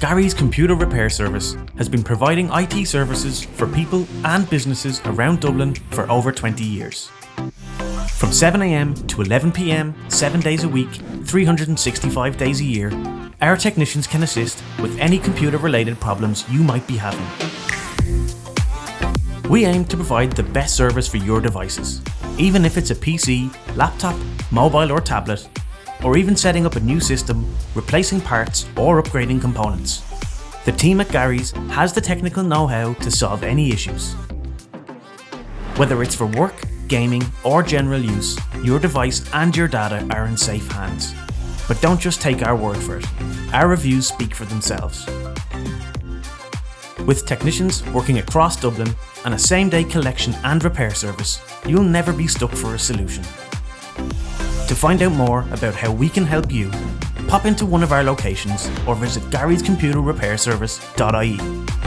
Gary's Computer Repair Service has been providing IT services for people and businesses around Dublin for over 20 years. From 7 a.m. to 11 p.m, 7 days a week, 365 days a year, our technicians can assist with any computer-related problems you might be having. We aim to provide the best service for your devices, even if it's a PC, laptop, mobile or tablet, or even setting up a new system, replacing parts or upgrading components. The team at Gary's has the technical know-how to solve any issues. Whether it's for work, gaming or general use, your device and your data are in safe hands. But don't just take our word for it. Our reviews speak for themselves. With technicians working across Dublin and a same-day collection and repair service, you'll never be stuck for a solution. To find out more about how we can help you, pop into one of our locations or visit garyscomputerrepairservice.ie.